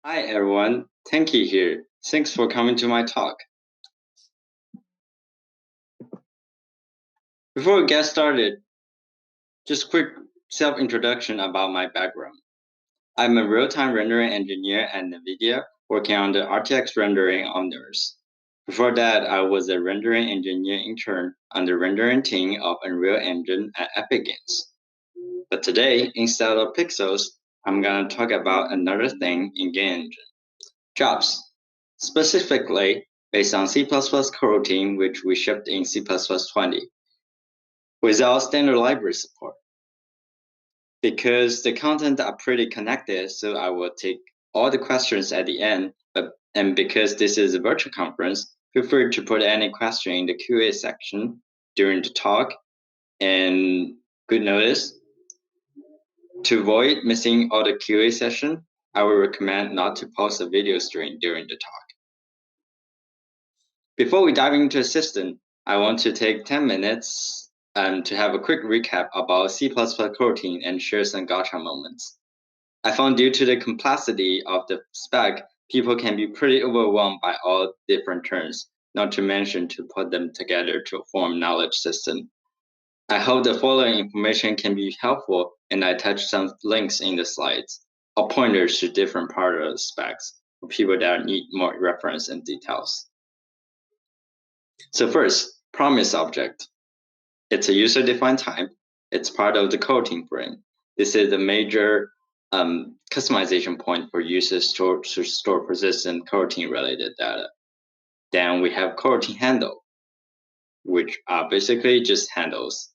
Hi everyone, Tanki here. Thanks for coming to my talk. Before we get started, just quick self-introduction about my background. I'm a real-time rendering engineer at NVIDIA working on the RTX rendering honors. Before that, I was a rendering engineer intern on the rendering team of Unreal Engine at Epic Games. But today, instead of pixels, I'm gonna talk about another thing in game engine. Jobs, specifically based on C++ coroutine, which we shipped in C++20, without standard library support. Because the content are pretty connected, so I will take all the questions at the end, and because this is a virtual conference, feel free to put any question in the QA section during the talk. And good notice, to avoid missing all the QA session, I would recommend not to pause the video stream during the talk. Before we dive into the system, I want to take 10 minutes to have a quick recap about C++ coroutine and share some gotcha moments. I found due to the complexity of the spec, people can be pretty overwhelmed by all different terms, not to mention to put them together to form knowledge system. I hope the following information can be helpful, and I attach some links in the slides, or pointers to different parts of the specs for people that need more reference and details. So first, promise object. It's a user-defined type. It's part of the coroutine frame. This is a major customization point for users to store persistent coroutine-related data. Then we have coroutine handle, which are basically just handles.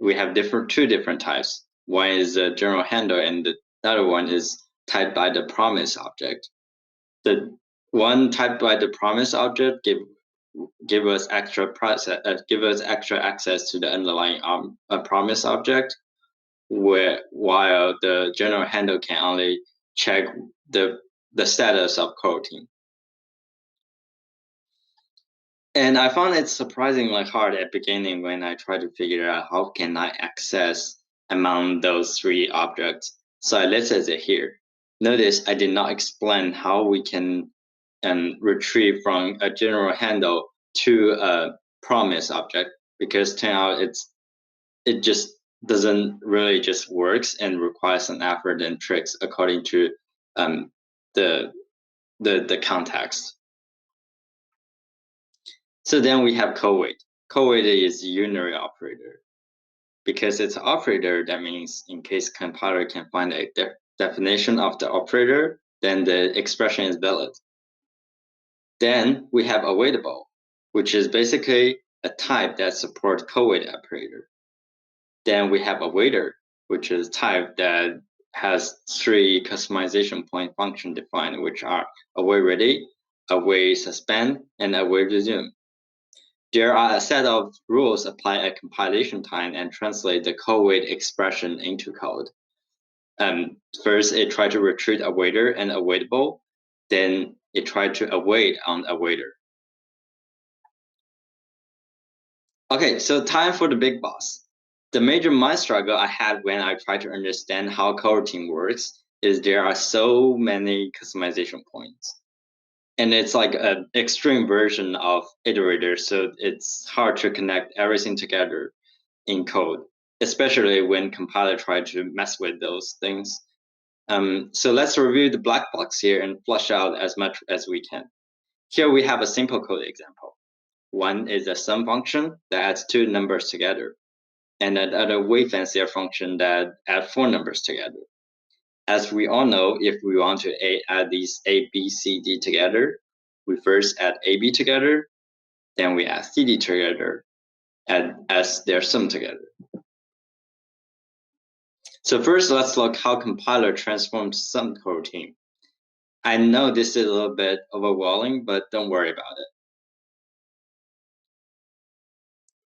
We have two different types. One is a general handle, and the other one is typed by the promise object. The one typed by the promise object give us extra access to the underlying promise object, while the general handle can only check the status of coroutine. And I found it surprisingly hard at beginning when I tried to figure out how can I access among those three objects. So I listed it here. Notice I did not explain how we can retrieve from a general handle to a promise object, because turn out it just doesn't really just works and requires some effort and tricks according to the context. So then we have cowait. Cowait is unary operator. Because it's an operator, that means in case compiler can find a definition of the operator, then the expression is valid. Then we have awaitable, which is basically a type that supports cowait operator. Then we have awaiter, which is a type that has three customization point function defined, which are await ready, await suspend, and await resume. There are a set of rules applied at compilation time and translate the cowait expression into code. First, it tried to retrieve awaiter and awaitable. Then it tried to await on awaiter. Okay, so time for the big boss. The major mind struggle I had when I tried to understand how coroutine works is there are so many customization points. And it's like an extreme version of iterator, so it's hard to connect everything together in code, especially when compiler try to mess with those things. So let's review the black box here and flush out as much as we can. Here we have a simple code example. One is a sum function that adds two numbers together, and another way fancier function that adds four numbers together. As we all know, if we want to add these A, B, C, D together, we first add AB together, then we add CD together, and as their sum together. So first, let's look how compiler transforms sum coroutine. I know this is a little bit overwhelming, but don't worry about it.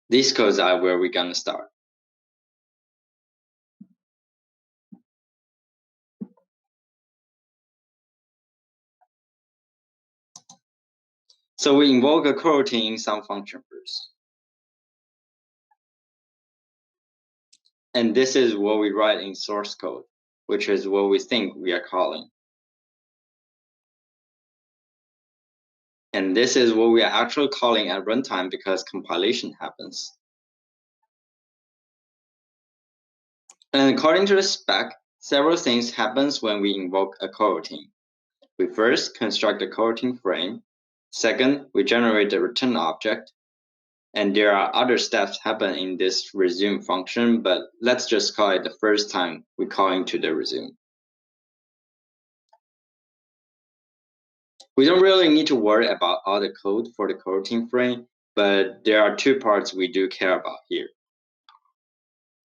These codes are where we're gonna start. So we invoke a coroutine sum function first. And this is what we write in source code, which is what we think we are calling. And this is what we are actually calling at runtime because compilation happens. And according to the spec, several things happens when we invoke a coroutine. We first construct a coroutine frame. Second, we generate the return object. And there are other steps happen in this resume function, but let's just call it the first time we call into the resume. We don't really need to worry about all the code for the coroutine frame, but there are two parts we do care about here.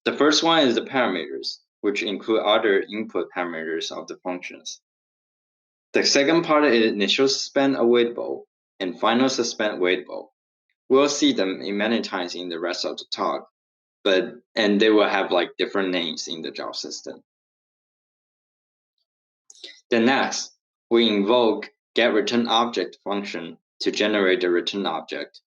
The first one is the parameters, which include other input parameters of the functions. The second part is initial suspend awaitable and final suspend waitable. We'll see them in many times in the rest of the talk, and they will have like different names in the job system. Then next, we invoke getReturnObject function to generate the return object.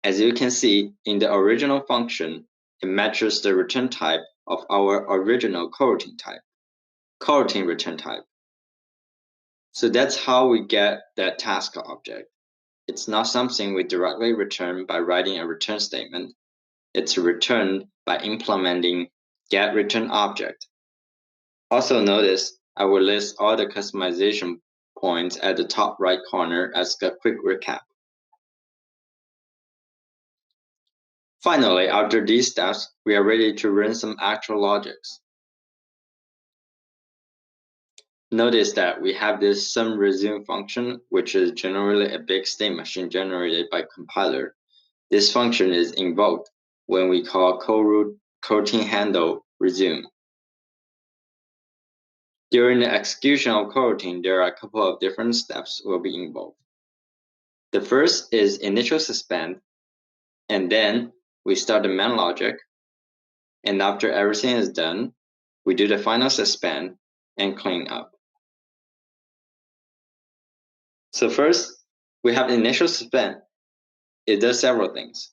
As you can see, in the original function, it matches the return type of our original coroutine type, coroutine return type. So that's how we get that task object. It's not something we directly return by writing a return statement. It's returned by implementing getReturnObject. Also notice I will list all the customization points at the top right corner as a quick recap. Finally, after these steps, we are ready to run some actual logics. Notice that we have this sumResume function, which is generally a big state machine generated by compiler. This function is invoked when we call coroutine handle resume. During the execution of coroutine, there are a couple of different steps will be involved. The first is initial suspend, and then we start the main logic. And after everything is done, we do the final suspend and clean up. So first, we have initial suspend. It does several things.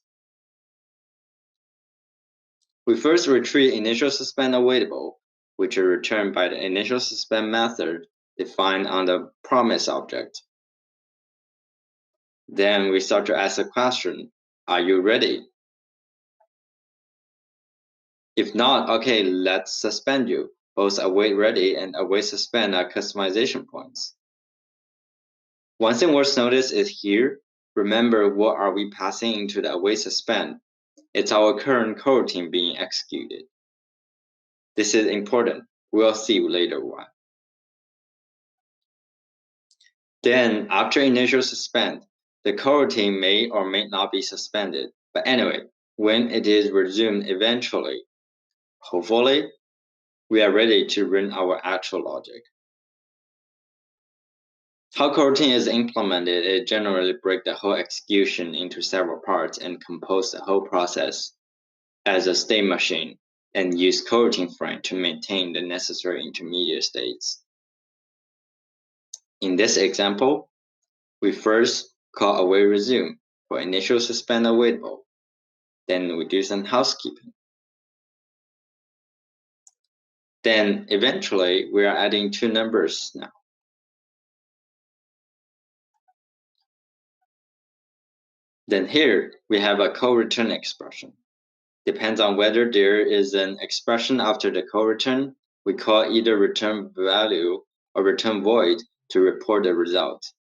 We first retrieve initial suspend awaitable, which is returned by the initial suspend method defined on the promise object. Then we start to ask the question, are you ready? If not, okay, let's suspend you. Both await ready and await suspend are customization points. One thing worth notice is here, remember what are we passing into the await suspend? It's our current coroutine being executed. This is important. We'll see later why. Then, after initial suspend, the coroutine may or may not be suspended. But anyway, when it is resumed eventually, hopefully, we are ready to run our actual logic. How coroutine is implemented, it generally breaks the whole execution into several parts and compose the whole process as a state machine and use coroutine frame to maintain the necessary intermediate states. In this example, we first call await resume for initial suspend awaitable. Then we do some housekeeping. Then eventually we are adding two numbers now. Then here we have a co-return expression. Depends on whether there is an expression after the co-return, we call either return value or return void to report the result.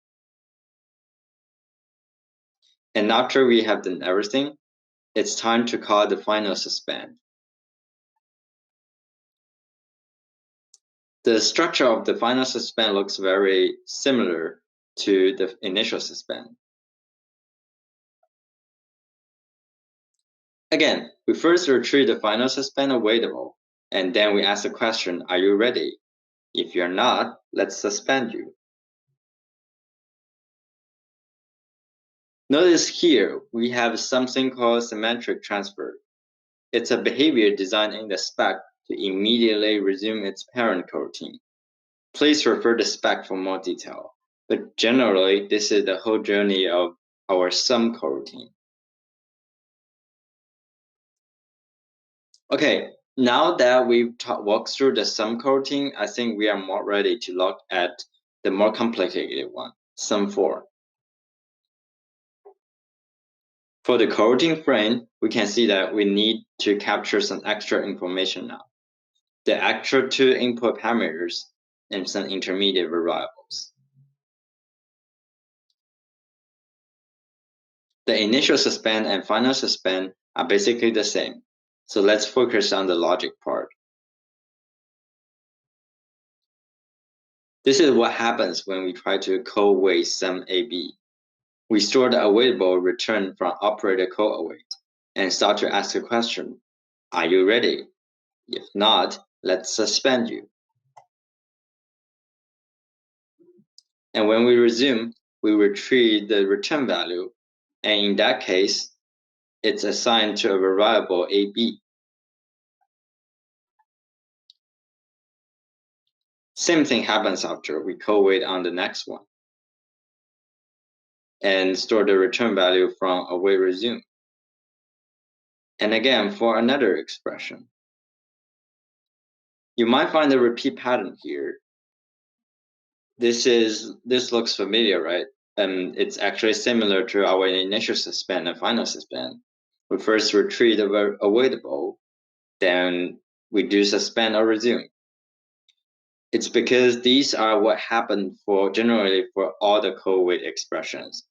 And after we have done everything, it's time to call the final suspend. The structure of the final suspend looks very similar to the initial suspend. Again, we first retrieve the final suspend awaitable, and then we ask the question, are you ready? If you're not, let's suspend you. Notice here, we have something called semantic transfer. It's a behavior designed in the spec to immediately resume its parent coroutine. Please refer to the spec for more detail, but generally, this is the whole journey of our sum coroutine. Okay, now that we've walked through the sum coroutine, I think we are more ready to look at the more complicated one, sum 4. For the coroutine frame, we can see that we need to capture some extra information now. The extra two input parameters and some intermediate variables. The initial suspend and final suspend are basically the same, so let's focus on the logic part. This is what happens when we try to co-await some AB. We store the awaitable return from operator co-await and start to ask the question, are you ready? If not, let's suspend you. And when we resume, we retrieve the return value, and in that case, it's assigned to a variable AB. Same thing happens after we co-wait on the next one and store the return value from await resume. And again, for another expression. You might find a repeat pattern here. This looks familiar, right? It's actually similar to our initial suspend and final suspend. We first retrieve the awaitable, then we do suspend or resume. It's because these are what happen generally for all the co-wait expressions.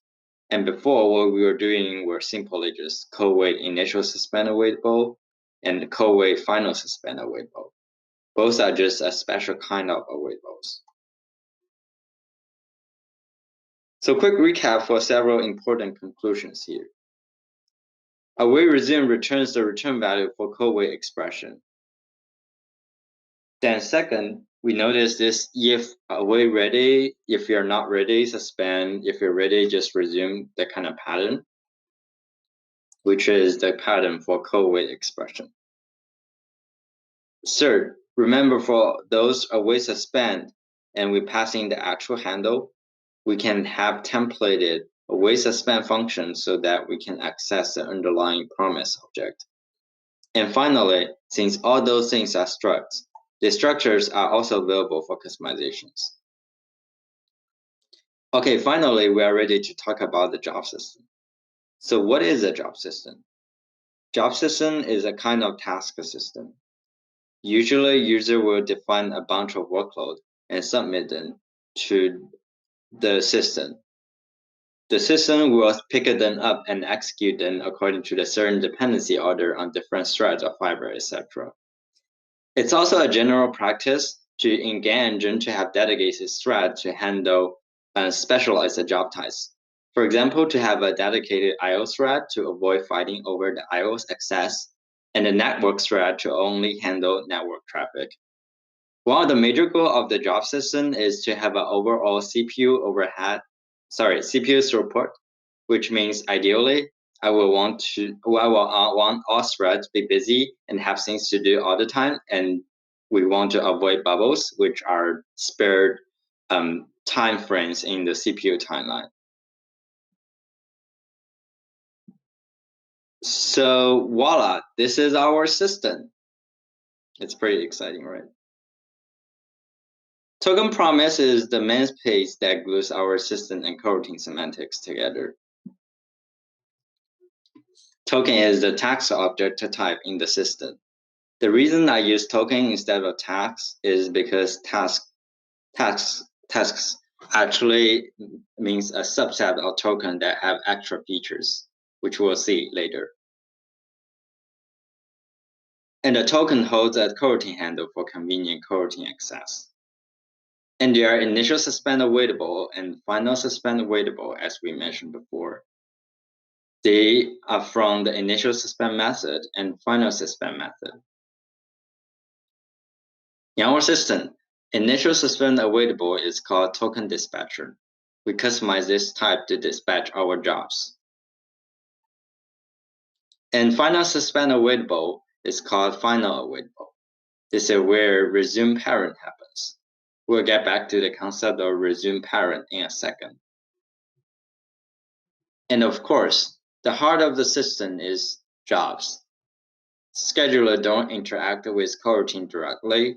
And before, what we were doing were simply just co-wait initial suspend awaitable and co-wait final suspend awaitable. Both are just a special kind of awaitables. So quick recap for several important conclusions here. Await resume returns the return value for co-wait expression. Then second, we notice this if await ready, if you're not ready, suspend, if you're ready, just resume, that kind of pattern, which is the pattern for co-wait expression. Third, remember for those await suspend and we pass in the actual handle, we can have templated await suspend function so that we can access the underlying promise object. And finally, since all those things are structs, the structures are also available for customizations. Okay, finally, we are ready to talk about the job system. So what is a job system? Job system is a kind of task system. Usually, user will define a bunch of workload and submit them to the system. The system will pick them up and execute them according to the certain dependency order on different threads or fiber, etc. It's also a general practice to engage and to have dedicated thread to handle specialized job types. For example, to have a dedicated IO thread to avoid fighting over the IO's access, and a network thread to only handle network traffic. One of the major goals of the job system is to have an overall CPU throughput, which means ideally I will want all threads to be busy and have things to do all the time, and we want to avoid bubbles, which are spared time frames in the CPU timeline. So voila, this is our system. It's pretty exciting, right? Token promise is the main piece that glues our system and coroutine semantics together. Token is the task object type in the system. The reason I use token instead of task is because tasks actually means a subset of token that have extra features, which we'll see later. And the token holds a coroutine handle for convenient coroutine access. And they are initial suspend awaitable and final suspend awaitable, as we mentioned before. They are from the initial suspend method and final suspend method. In our system, initial suspend awaitable is called token dispatcher. We customize this type to dispatch our jobs. And final suspend awaitable is called final awaitable. This is where resume parent happens. We'll get back to the concept of resume parent in a second. And of course, the heart of the system is jobs. Scheduler don't interact with coroutine directly.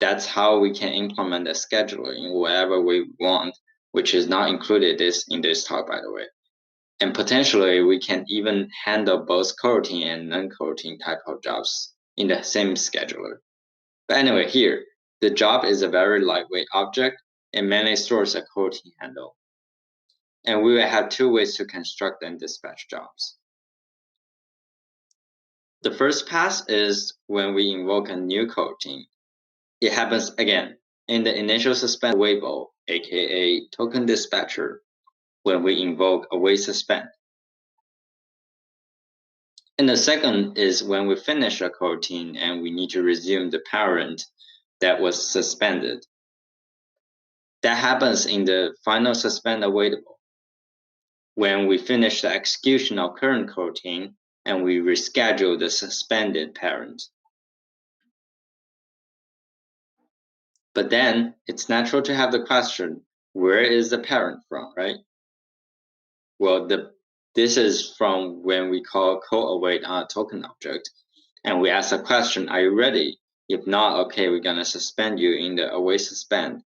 That's how we can implement the scheduler in whatever we want, which is not included in this talk, by the way. And potentially, we can even handle both coroutine and non-coroutine type of jobs in the same scheduler. But anyway, here, the job is a very lightweight object and mainly stores a coroutine handle. And we will have two ways to construct and dispatch jobs. The first pass is when we invoke a new coroutine. It happens again in the initial suspend waybo, aka token dispatcher, when we invoke await suspend. And the second is when we finish a coroutine and we need to resume the parent that was suspended. That happens in the final suspend awaitable, when we finish the execution of current coroutine and we reschedule the suspended parent. But then it's natural to have the question, where is the parent from, right? Well, this is from when we call co-await on a token object, and we ask a question, are you ready? If not, okay, we're gonna suspend you in the await suspend,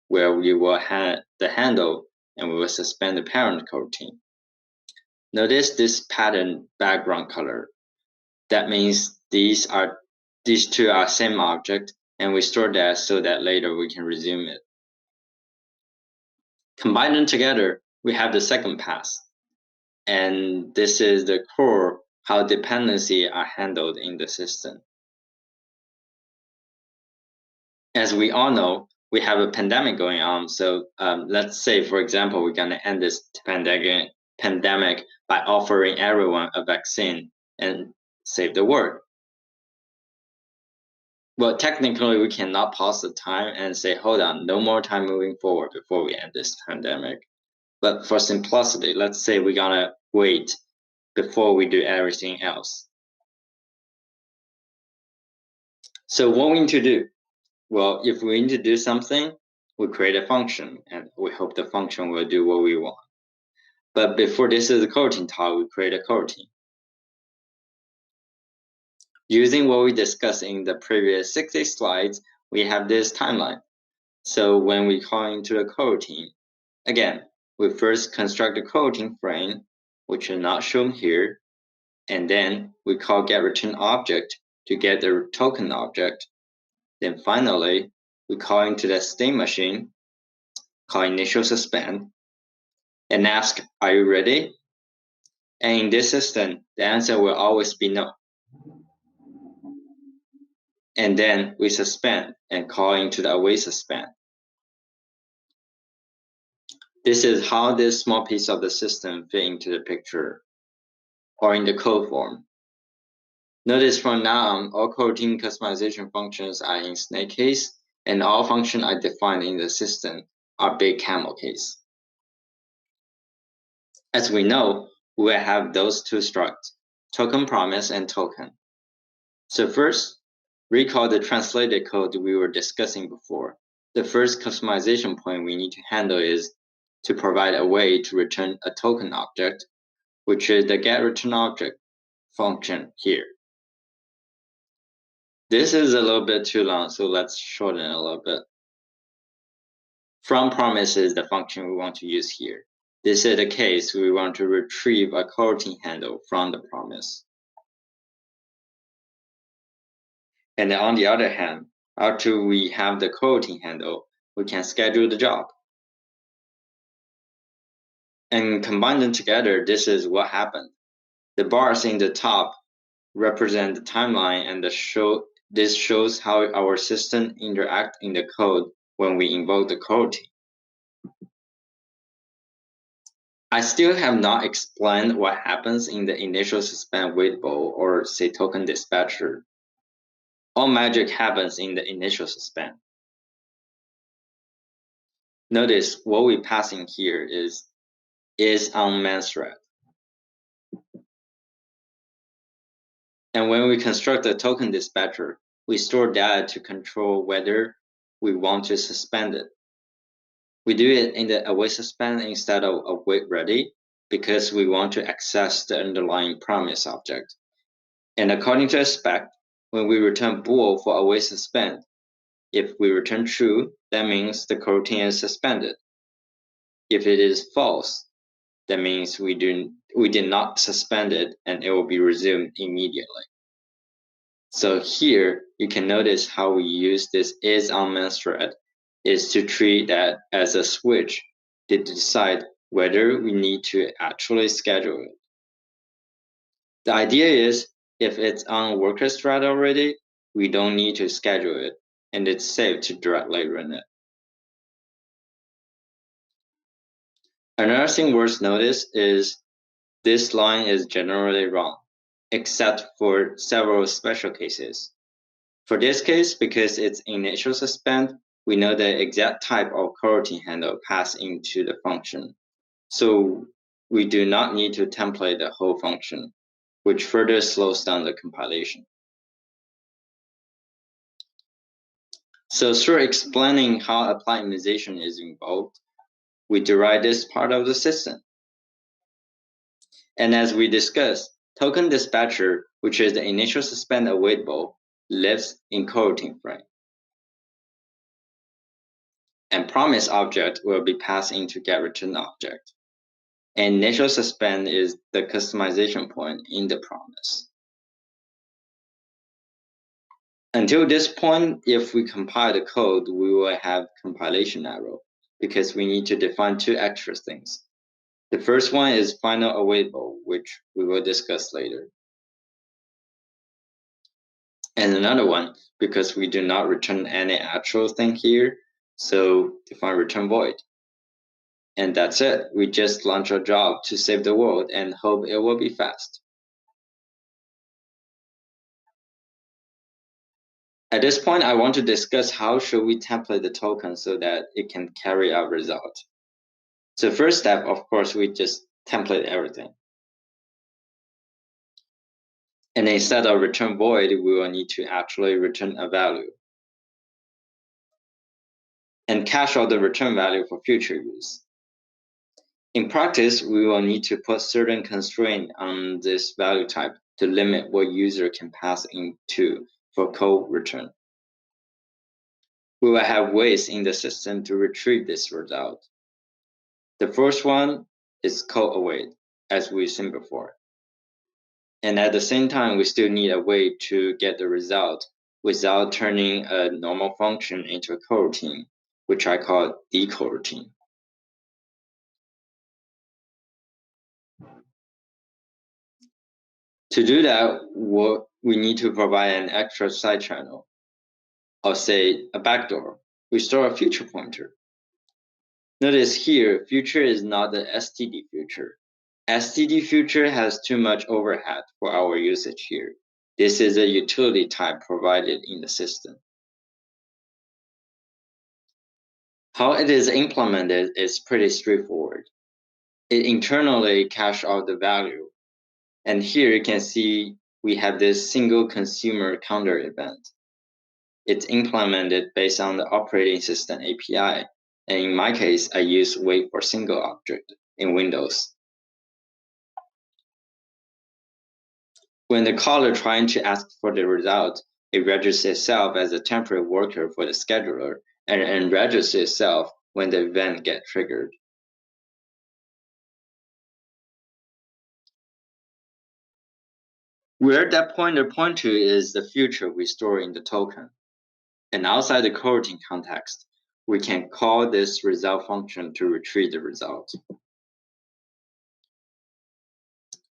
where we will have the handle and we will suspend the parent coroutine. Notice this pattern background color. That means these two are same object, and we store that so that later we can resume it. Combine them together, we have the second pass. And this is the core how dependency are handled in the system. As we all know, we have a pandemic going on. So let's say, for example, we're going to end this pandemic by offering everyone a vaccine and save the world. Well, technically, we cannot pause the time and say, hold on, no more time moving forward before we end this pandemic. But for simplicity, let's say we're going to wait before we do everything else. So what we need to do? Well, if we need to do something, we create a function, and we hope the function will do what we want. But before this is a coroutine talk, we create a coroutine. Using what we discussed in the previous 60 slides, we have this timeline. So when we call into the coroutine, again, we first construct the coroutine frame, which is not shown here, and then we call getReturnObject to get the token object. Then finally, we call into the state machine, call initial suspend, and ask, are you ready? And in this system, the answer will always be no. And then we suspend and call into the await suspend. This is how this small piece of the system fit into the picture, or in the code form. Notice from now on, all coroutine customization functions are in snake case, and all functions I defined in the system are big camel case. As we know, we will have those two structs, token promise and token. So first, recall the translated code we were discussing before. The first customization point we need to handle is to provide a way to return a token object, which is the getReturnObject function here. This is a little bit too long, so let's shorten it a little bit. From promise is the function we want to use here. This is the case we want to retrieve a coroutine handle from the promise. And on the other hand, after we have the coroutine handle, we can schedule the job. And combine them together, this is what happened. The bars in the top represent the timeline, and this shows how our system interacts in the code when we invoke the coroutine. I still have not explained what happens in the initial suspend waitable or say token dispatcher. All magic happens in the initial suspend. Notice what we pass in here is on main thread. And when we construct a token dispatcher, we store data to control whether we want to suspend it. We do it in the await suspend instead of await ready because we want to access the underlying promise object. And according to the spec, when we return bool for await suspend, if we return true, that means the coroutine is suspended. If it is false, that means we do we did not suspend it, and it will be resumed immediately. So here you can notice how we use this is_on_main thread is to treat that as a switch to decide whether we need to actually schedule it. The idea is if it's on worker's thread already, we don't need to schedule it, and it's safe to directly run it. Another thing worth notice is this line is generally wrong, except for several special cases. For this case, because it's initial suspend, we know the exact type of coroutine handle passed into the function. So we do not need to template the whole function, which further slows down the compilation. So through explaining how apply immunization is involved, we derive this part of the system. And as we discussed, token dispatcher, which is the initial suspend awaitable, lives in coroutine frame. And promise object will be passed into getReturn object. And initial suspend is the customization point in the promise. Until this point, if we compile the code, we will have compilation error because we need to define two extra things. The first one is final awaitable, which we will discuss later. And another one, because we do not return any actual thing here, so define return void. And that's it. We just launch our job to save the world and hope it will be fast. At this point, I want to discuss how should we template the token so that it can carry out result. So first step, of course, we just template everything. And instead of return void, we will need to actually return a value. And cache out the return value for future use. In practice, we will need to put certain constraint on this value type to limit what user can pass into for code return. We will have ways in the system to retrieve this result. The first one is code await, as we've seen before. And at the same time, we still need a way to get the result without turning a normal function into a coroutine, which I call decoroutine. To do that, we need to provide an extra side channel, or say a backdoor. We store a future pointer. Notice here, future is not the STD future. STD future has too much overhead for our usage here. This is a utility type provided in the system. How it is implemented is pretty straightforward. It internally caches out the value. And here you can see we have this single consumer counter event. It's implemented based on the operating system API. And in my case, I use wait for single object in Windows. When the caller trying to ask for the result, it registers itself as a temporary worker for the scheduler and registers itself when the event gets triggered. Where that pointer points to is the future we store in the token. And outside the coroutine context, we can call this result function to retrieve the result.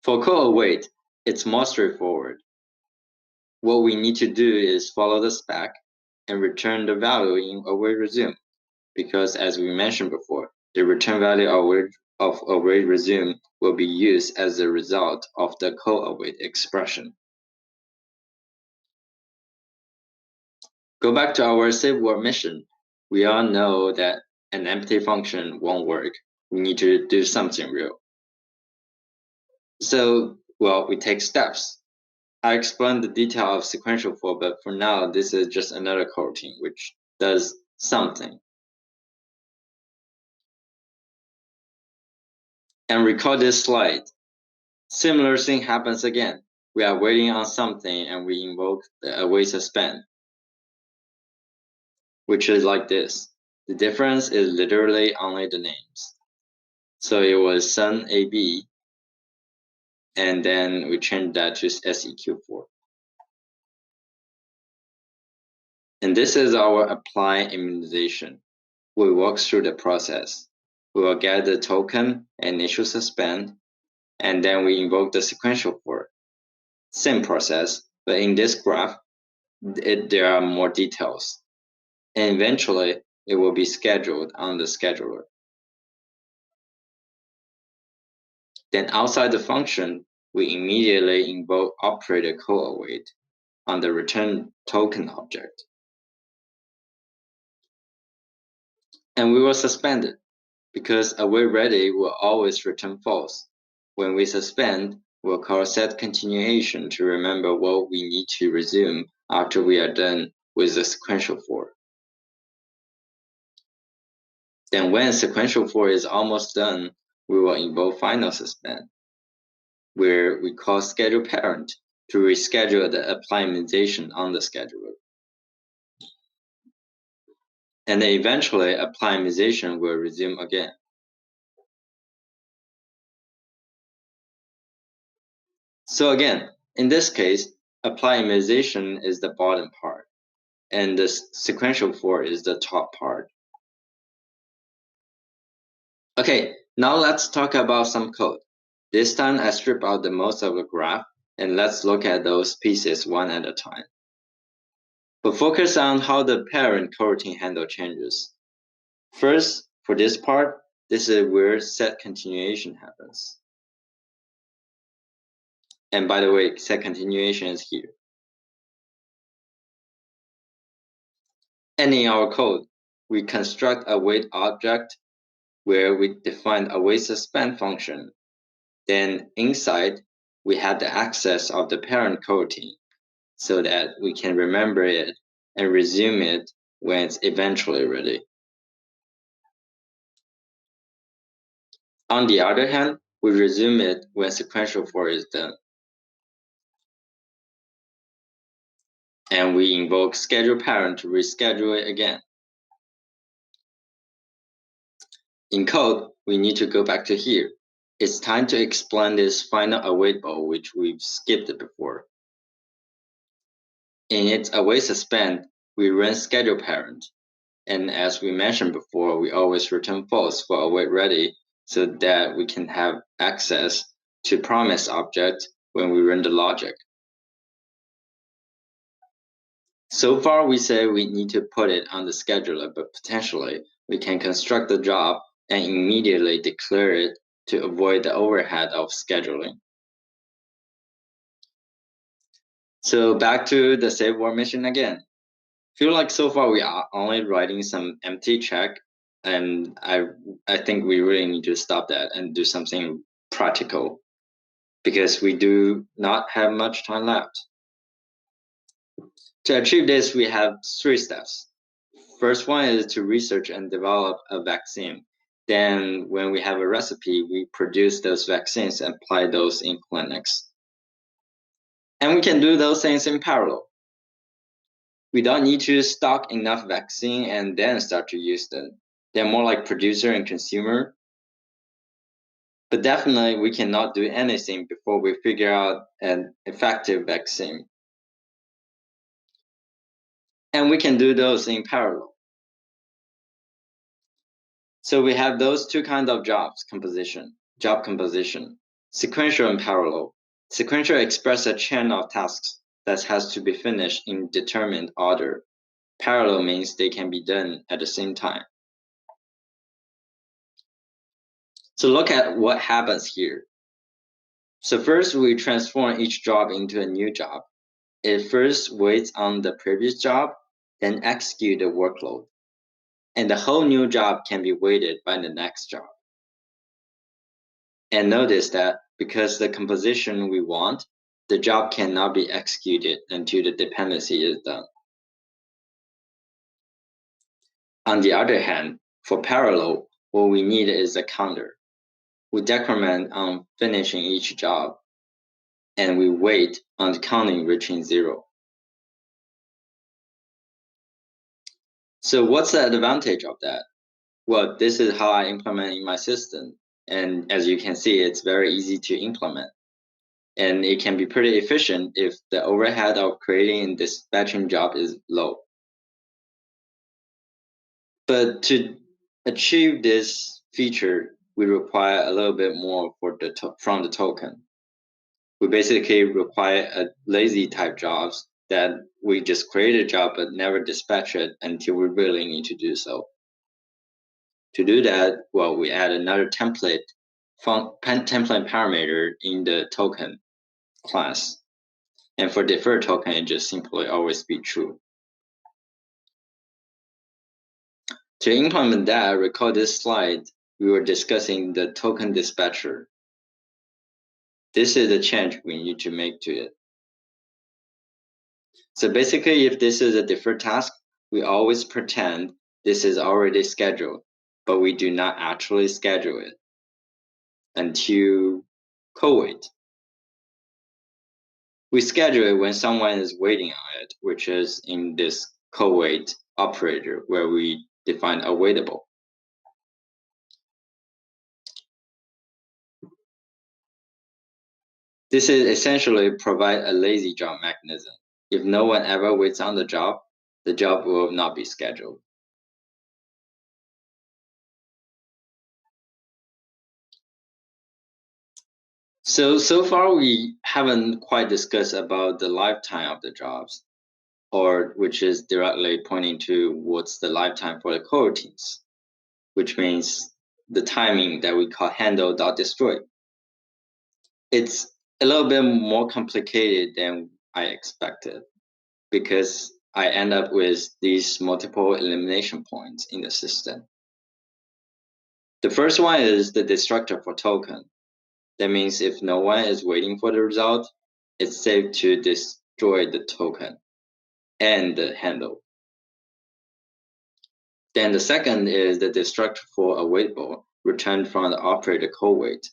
For code await, it's more straightforward. What we need to do is follow the spec and return the value in await resume, because as we mentioned before, the return value of await resume will be used as a result of the code await expression. Go back to our save world mission. We all know that an empty function won't work. We need to do something real. So, well, we take steps. I explained the detail of sequential for, but for now, this is just another coroutine which does something. And recall this slide. Similar thing happens again. We are waiting on something and we invoke the await suspend, which is like this. The difference is literally only the names. So it was son AB, and then we change that to seq4. And this is our apply immunization. We walk through the process. We will get the token and initial suspend, and then we invoke the sequential for. Same process, but in this graph, there are more details. And eventually, it will be scheduled on the scheduler. Then outside the function, we immediately invoke operator co-await on the return token object. And we will suspend it, because await ready will always return false. When we suspend, we'll call set continuation to remember what we need to resume after we are done with the sequential for. Then when sequential for is almost done, we will invoke final suspend, where we call schedule parent to reschedule the apply immunization on the scheduler. And then eventually apply immunization will resume again. So again, in this case, apply immunization is the bottom part, and the sequential for is the top part. Okay, now let's talk about some code. This time I strip out the most of the graph, and let's look at those pieces one at a time. But focus on how the parent coroutine handle changes. First, for this part, this is where set continuation happens. And by the way, set continuation is here. And in our code, we construct a wait object where we define a wait suspend function. Then inside, we have the access of the parent coroutine so that we can remember it and resume it when it's eventually ready. On the other hand, we resume it when sequential for is done. And we invoke schedule parent to reschedule it again. In code, we need to go back to here. It's time to explain this final awaitable, which we've skipped before. In its await suspend, we run schedule parent. And as we mentioned before, we always return false for await ready so that we can have access to promise object when we run the logic. So far, we say we need to put it on the scheduler, but potentially we can construct the job and immediately declare it to avoid the overhead of scheduling. So back to the save world mission again. Feel like so far we are only writing some empty check, and I think we really need to stop that and do something practical because we do not have much time left. To achieve this, we have 3 steps. First one is to research and develop a vaccine. Then when we have a recipe, we produce those vaccines and apply those in clinics. And we can do those things in parallel. We don't need to stock enough vaccine and then start to use them. They're more like producer and consumer. But definitely we cannot do anything before we figure out an effective vaccine. And we can do those in parallel. So we have those 2 kinds of job composition, sequential and parallel. Sequential expresses a chain of tasks that has to be finished in determined order. Parallel means they can be done at the same time. So look at what happens here. So first we transform each job into a new job. It first waits on the previous job, then execute the workload. And the whole new job can be waited by the next job. And notice that because the composition we want, the job cannot be executed until the dependency is done. On the other hand, for parallel, what we need is a counter. We decrement on finishing each job, and we wait on the counting reaching 0. So what's the advantage of that? Well, this is how I implement in my system. And as you can see, it's very easy to implement. and it can be pretty efficient if the overhead of creating and dispatching job is low. But to achieve this feature, we require a little bit more from the token. We basically require a lazy type jobs that we just create a job but never dispatch it until we really need to do so. To do that, well, we add another template parameter in the token class. And for deferred token, it just simply always be true. To implement that, recall this slide, we were discussing the token dispatcher. This is the change we need to make to it. So basically, if this is a deferred task, we always pretend this is already scheduled, but we do not actually schedule it until co-wait. We schedule it when someone is waiting on it, which is in this co-wait operator where we define awaitable. This is essentially provide a lazy job mechanism. If no one ever waits on the job will not be scheduled. So far we haven't quite discussed about the lifetime of the jobs, or which is directly pointing to what's the lifetime for the coroutines, which means the timing that we call handle.destroy. It's a little bit more complicated than I expected because I end up with these multiple elimination points in the system. The first one is the destructor for token. That means if no one is waiting for the result, it's safe to destroy the token and the handle. Then the second is the destructor for awaitable, returned from the operator co-wait.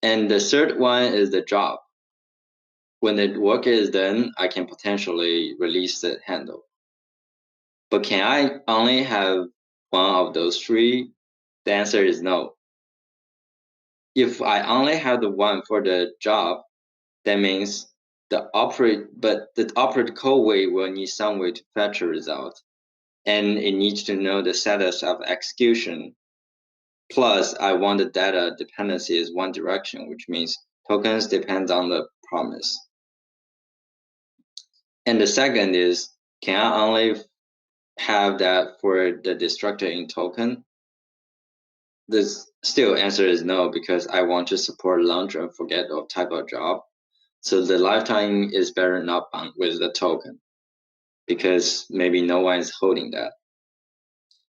And the third one is the job. When the work is done, I can potentially release the handle. But can I only have one of those three? The answer is no. If I only have the one for the job, that means the operator co-wait will need some way to fetch a result, and it needs to know the status of execution. Plus, I want the data dependency is one direction, which means tokens depend on the promise. And the second is, can I only have that for the destructor in token? The still answer is no, because I want to support launch and forget of type of job. So the lifetime is better not bound with the token because maybe no one is holding that.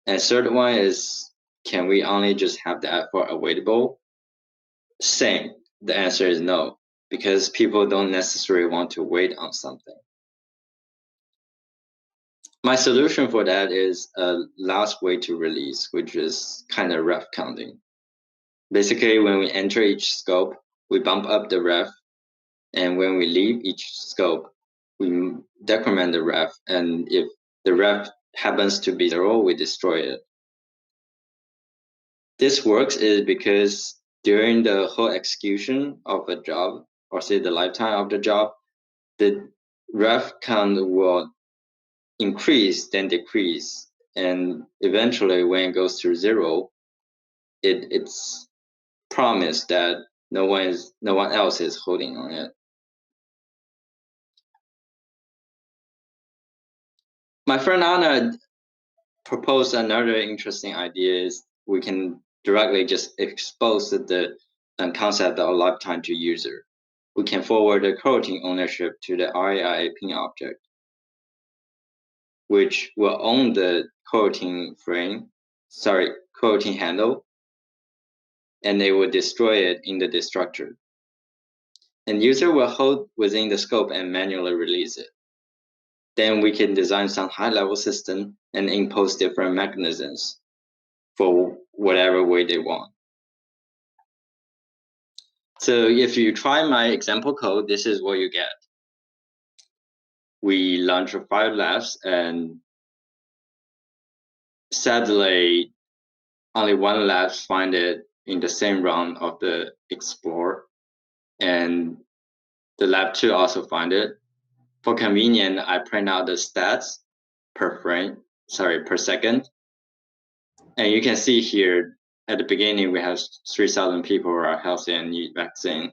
And third one is, can we only just have that for awaitable? Same. The answer is no, because people don't necessarily want to wait on something. My solution for that is a last wait to release, which is kind of ref counting. Basically, when we enter each scope, we bump up the ref, and when we leave each scope, we decrement the ref, and if the ref happens to be 0, we destroy it. This works is because during the whole execution of a job, or say the lifetime of the job, the ref count will increase then decrease, and eventually when it goes to 0, it's promised that no one else is holding on it. My friend Anna proposed another interesting idea is we can directly just expose the concept of lifetime to user. We can forward the coroutine ownership to the RAI pin object, which will own the coroutine handle, and they will destroy it in the destructor. And user will hold within the scope and manually release it. Then we can design some high-level system and impose different mechanisms for whatever way they want. So if you try my example code, this is what you get. We launch 5 labs, and sadly, only one lab find it in the same round of the explore, and the lab 2 also find it. For convenience, I print out the stats per second. And you can see here at the beginning, we have 3,000 people who are healthy and need vaccine.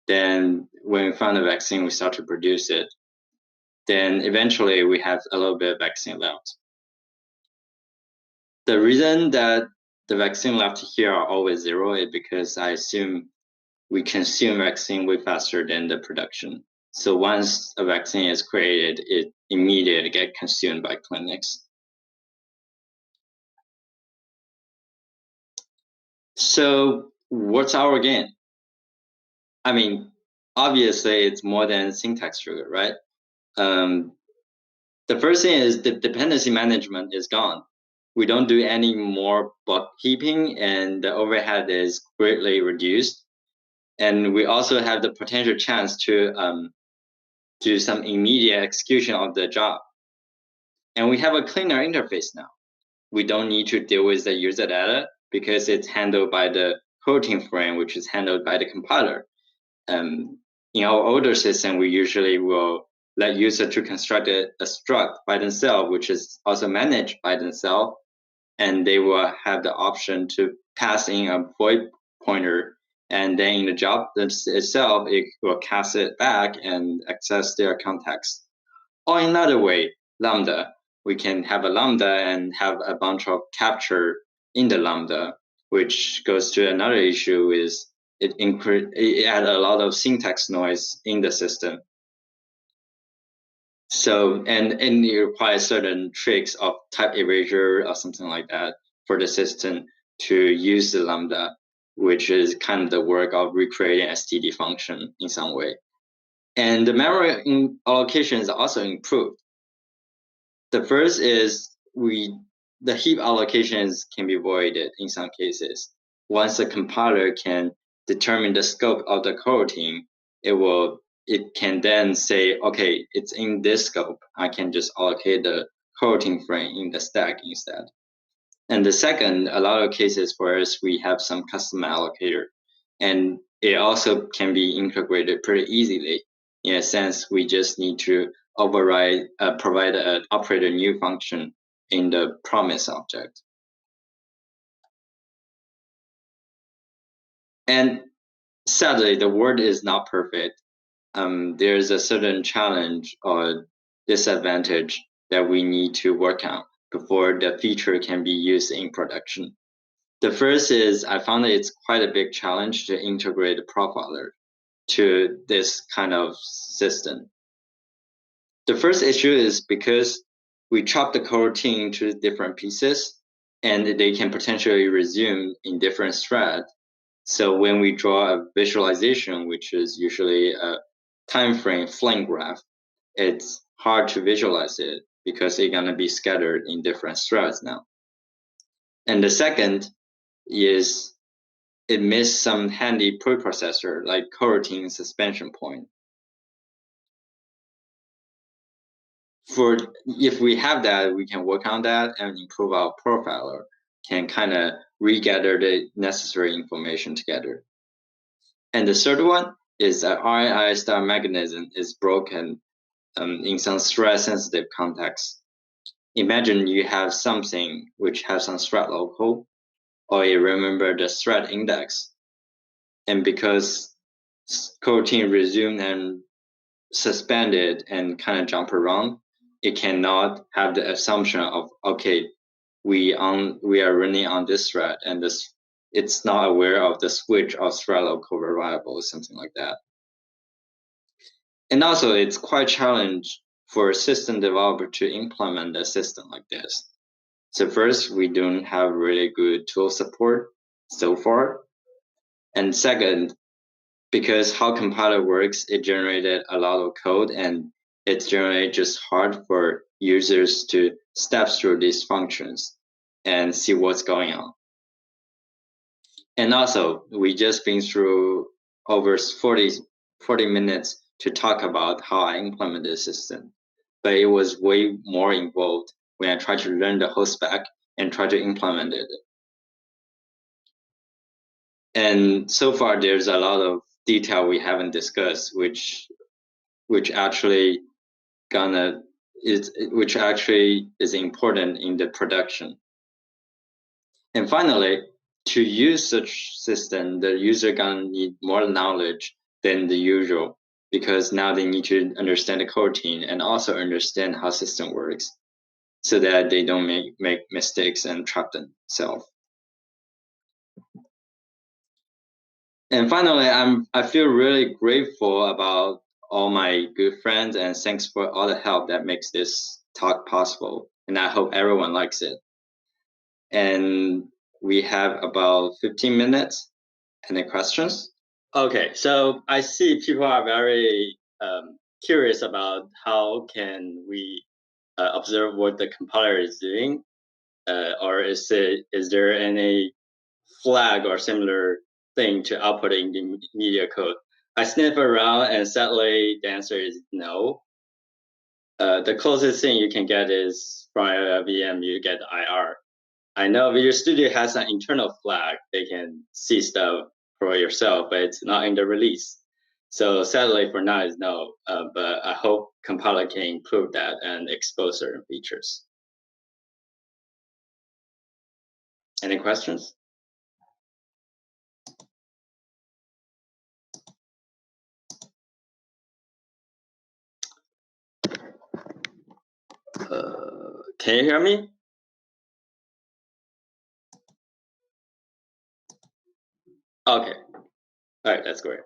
Then when we found the vaccine, we start to produce it. Then eventually we have a little bit of vaccine left. The reason that the vaccine left here are always 0 is because I assume we consume vaccine way faster than the production. So once a vaccine is created, it immediately gets consumed by clinics. So what's our gain? I mean, obviously it's more than syntax sugar, right? The first thing is the dependency management is gone. We don't do any more bookkeeping, and the overhead is greatly reduced. And we also have the potential chance to do some immediate execution of the job. And we have a cleaner interface now. We don't need to deal with the user data because it's handled by the coroutine frame, which is handled by the compiler. In our older system, we usually will let user to construct a struct by themselves, which is also managed by themselves, and they will have the option to pass in a void pointer, and then in the job itself, it will cast it back and access their context. Or another way, Lambda. We can have a Lambda and have a bunch of capture in the Lambda, which goes to another issue is it add a lot of syntax noise in the system. So, and it requires certain tricks of type erasure or something like that for the system to use the Lambda, which is kind of the work of recreating STD function in some way. And the memory allocation is also improved. The first is the heap allocations can be avoided in some cases. Once the compiler can determine the scope of the coroutine, it can then say, okay, it's in this scope. I can just allocate the coroutine frame in the stack instead. And the second, a lot of cases for us, we have some custom allocator, and it also can be integrated pretty easily. In a sense, we just need to provide an operator new function in the promise object. And sadly, the world is not perfect. There's a certain challenge or disadvantage that we need to work on before the feature can be used in production. The first is I found that it's quite a big challenge to integrate a profiler to this kind of system. The first issue is because we chop the coroutine into different pieces, and they can potentially resume in different threads. So when we draw a visualization, which is usually a time frame flame graph, it's hard to visualize it because it's going to be scattered in different threads now. And the second is it missed some handy preprocessor like coroutine suspension point. If we have that, we can work on that and improve our profiler, can kind of regather the necessary information together. And the third one is that RNI star mechanism is broken in some thread-sensitive context. Imagine you have something which has some thread local, or you remember the thread index, and because coroutine resumed and suspended and kind of jump around, it cannot have the assumption of, okay, we are running on this thread, and it's not aware of the switch of thread local variable or something like that. And also, it's quite challenging for a system developer to implement a system like this. So first, we don't have really good tool support so far. And second, because how compiler works, it generated a lot of code, and it's generally just hard for users to step through these functions and see what's going on. And also, we just been through over 40 minutes to talk about how I implement this system, but it was way more involved when I tried to learn the whole spec and try to implement it. And so far, there's a lot of detail we haven't discussed, which actually which actually is important in the production. And finally, to use such system, the user gonna need more knowledge than the usual, because now they need to understand the coroutine and also understand how system works, so that they don't make mistakes and trap themselves. And finally, I feel really grateful about all my good friends, and thanks for all the help that makes this talk possible. And I hope everyone likes it. And we have about 15 minutes. Any questions? Okay, so I see people are very curious about how can we observe what the compiler is doing, or is there any flag or similar thing to outputting the media code? I sniff around, and sadly, the answer is no. The closest thing you can get is from a VM, you get IR. I know Visual Studio has an internal flag. They can see stuff for yourself, but it's not in the release. So sadly, for now, is no. But I hope compiler can improve that and expose certain features. Any questions? Can you hear me? Okay. All right, that's great.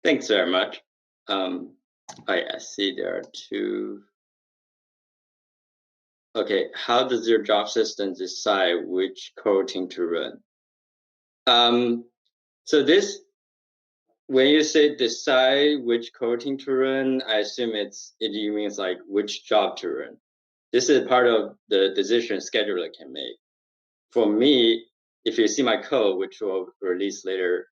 Thanks very much. I see there are two. Okay, how does your job system decide which coroutine to run? So this, when you say decide which coroutine to run, I assume it means like which job to run. This is part of the decision scheduler can make. For me, if you see my code, which we'll release later,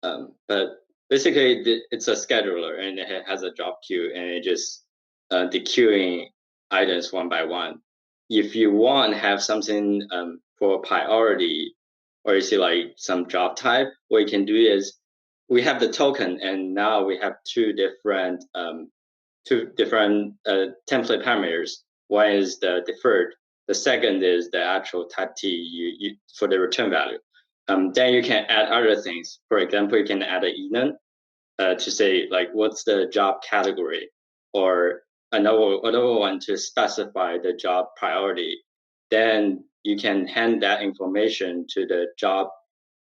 but basically it's a scheduler and it has a job queue, and it just dequeuing items one by one. If you want to have something for priority, or you see like some job type, what you can do is we have the token, and now we have two different template parameters. One is the deferred. The second is the actual type T you for the return value. Then you can add other things. For example, you can add an enum to say like what's the job category, or another one to specify the job priority. Then you can hand that information to the job,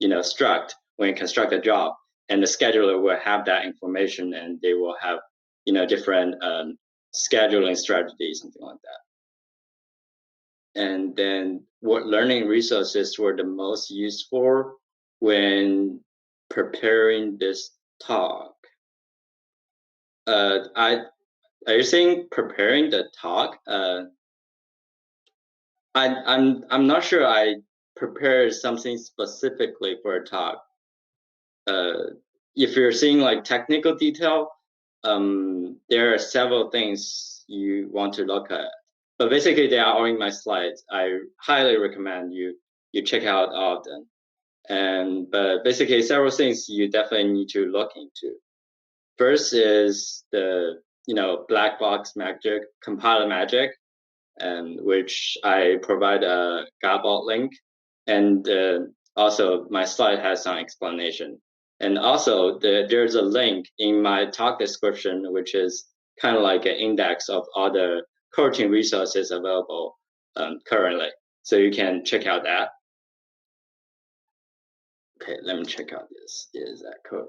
struct when you construct a job, and the scheduler will have that information, and they will have different scheduling strategies, something like that. And then what learning resources were the most used for when preparing this talk? Are you saying preparing the talk? I'm not sure I prepared something specifically for a talk. If you're seeing like technical detail, there are several things you want to look at. But basically, they are all in my slides. I highly recommend you check out all of them. But basically, several things you definitely need to look into. First is the black box magic, compiler magic, and which I provide a Gabot link, and also my slide has some explanation. And also there's a link in my talk description, which is kind of like an index of all the coroutine resources available currently. So you can check out that. Okay, let me check out this. Is that code?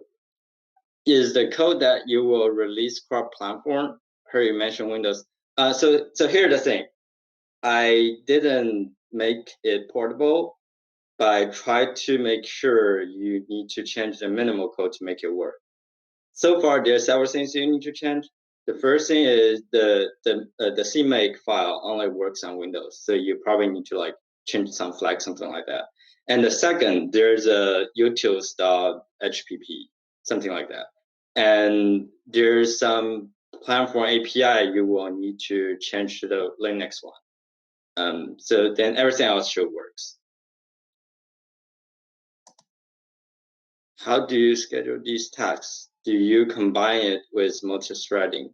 Is the code that you will release cross-platform? Heard you mention Windows. So here's the thing. I didn't make it portable, but I tried to make sure you need to change the minimal code to make it work. So far, there are several things you need to change. The first thing is the CMake file only works on Windows, so you probably need to like change some flag, something like that. And the second, there's a utils.hpp, something like that. And there's some platform API you will need to change to the Linux one. So then everything else should works. How do you schedule these tasks? Do you combine it with multi-threading?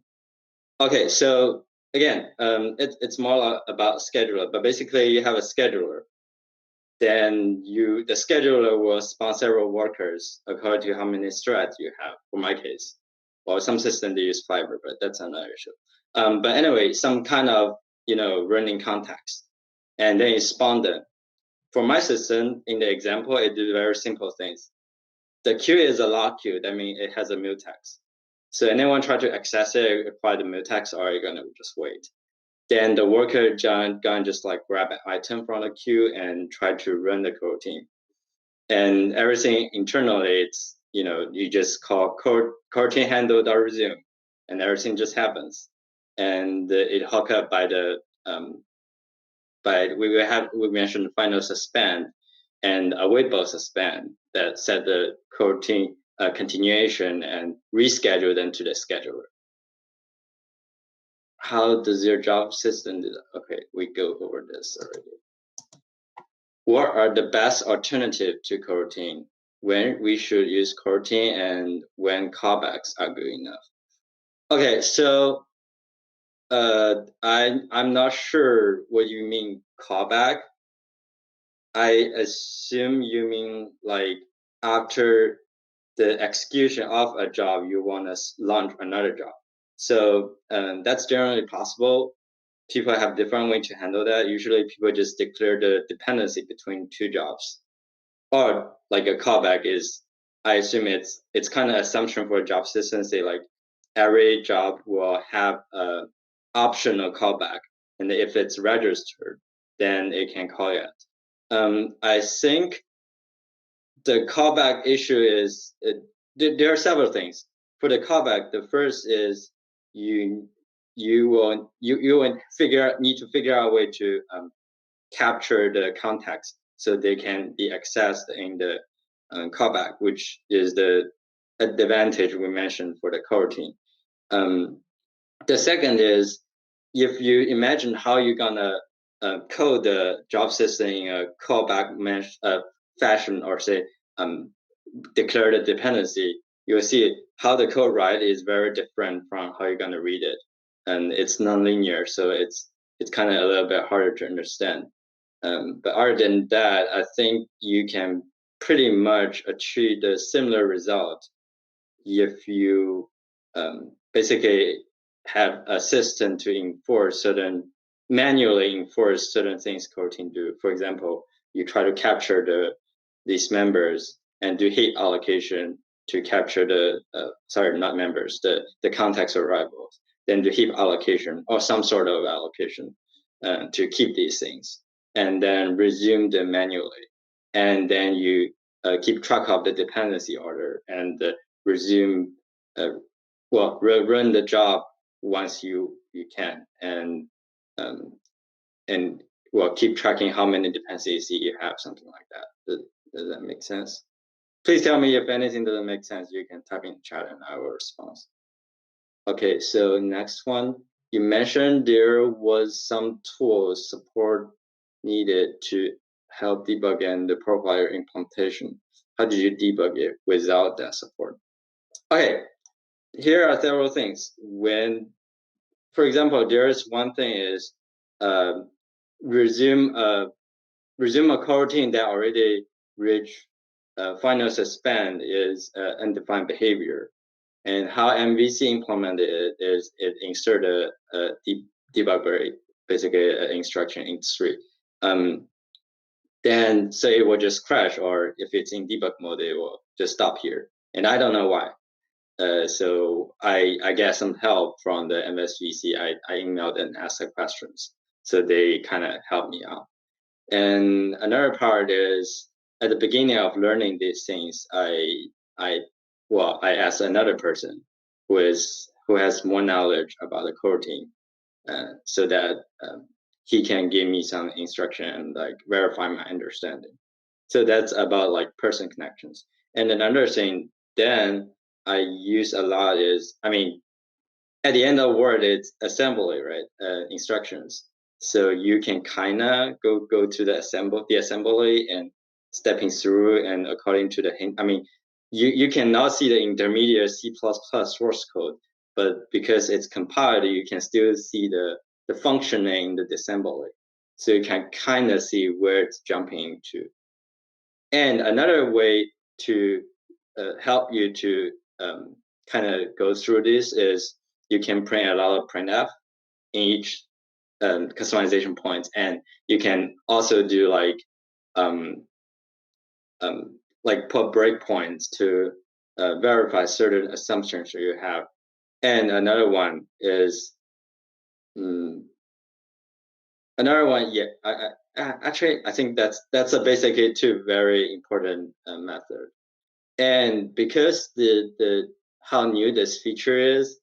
Okay, so again, it's more about scheduler, but basically you have a scheduler. Then the scheduler will spawn several workers according to how many threads you have. For my case, or some system they use Fiber, but that's another issue. But anyway, some kind of running context, and then you spawn them. For my system, in the example, it did very simple things. The queue is a lock queue. That means it has a mutex. So anyone try to access it, apply the mutex, or you're gonna just wait. Then the worker gonna just like grab an item from the queue and try to run the coroutine. And everything internally, it's you just call coroutine handle.resume, and everything just happens. And it hook up by the we mentioned final suspend and awaitable suspend that set the coroutine continuation and reschedule them to the scheduler. How does your job system do that? Okay, we go over this already. What are the best alternative to coroutine? When we should use coroutine and when callbacks are good enough? Okay, so I'm not sure what you mean callback. I assume you mean like after the execution of a job, you want to launch another job. So that's generally possible. People have different way to handle that. Usually people just declare the dependency between two jobs. Or like a callback is, I assume it's kind of assumption for a job system, say like every job will have a optional callback. And if it's registered, then it can call it. I think the callback issue is there are several things for the callback. The first is you will need to figure out a way to capture the context so they can be accessed in the callback, which is the advantage we mentioned for the coroutine. The second is if you imagine how you're gonna code the job system in a callback fashion, or say declare the dependency, you'll see how the code write is very different from how you're gonna read it, and it's nonlinear, so it's kind of a little bit harder to understand. But other than that, I think you can pretty much achieve the similar result if you basically have a system to manually enforce certain things coroutine do. For example, you try to capture these members and do heap allocation to capture not members, the context arrivals, then do heap allocation or some sort of allocation to keep these things, and then resume them manually. And then you keep track of the dependency order and resume, run the job once you can, and keep tracking how many dependencies you have, something like that. Does that make sense? Please tell me if anything doesn't make sense. You can type in chat and I will respond. Okay, so next one. You mentioned there was some tools support needed to help debug and the profiler implementation. How did you debug it without that support? Okay, here are several things. For example, there is one thing is resume a coroutine that already reached final suspend is undefined behavior. And how MVC implemented it is it insert a debugger, basically an instruction in three. Then so it will just crash, or if it's in debug mode, it will just stop here. And I don't know why. So I get some help from the MSVC. I emailed and asked the questions. So they kind of helped me out. And another part is at the beginning of learning these things, I asked another person who has more knowledge about the coroutine, so that he can give me some instruction and like verify my understanding. So that's about like person connections. And another thing then I use a lot is, I mean, at the end of the word, it's assembly, right? Instructions. So you can kind of go to the assembly and stepping through and according to the hint. I mean, you cannot see the intermediate C++ source code, but because it's compiled, you can still see the functioning in the assembly. So you can kind of see where it's jumping to. And another way to help you to kind of go through this is you can print a lot of printf in each customization points, and you can also do um, like put breakpoints to verify certain assumptions that you have. And another one is um, yeah. Actually, I think that's a basically two very important method. And because the how new this feature is,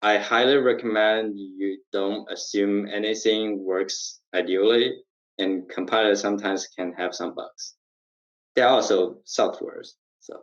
I highly recommend you don't assume anything works ideally, and compilers sometimes can have some bugs. There are also softwares. So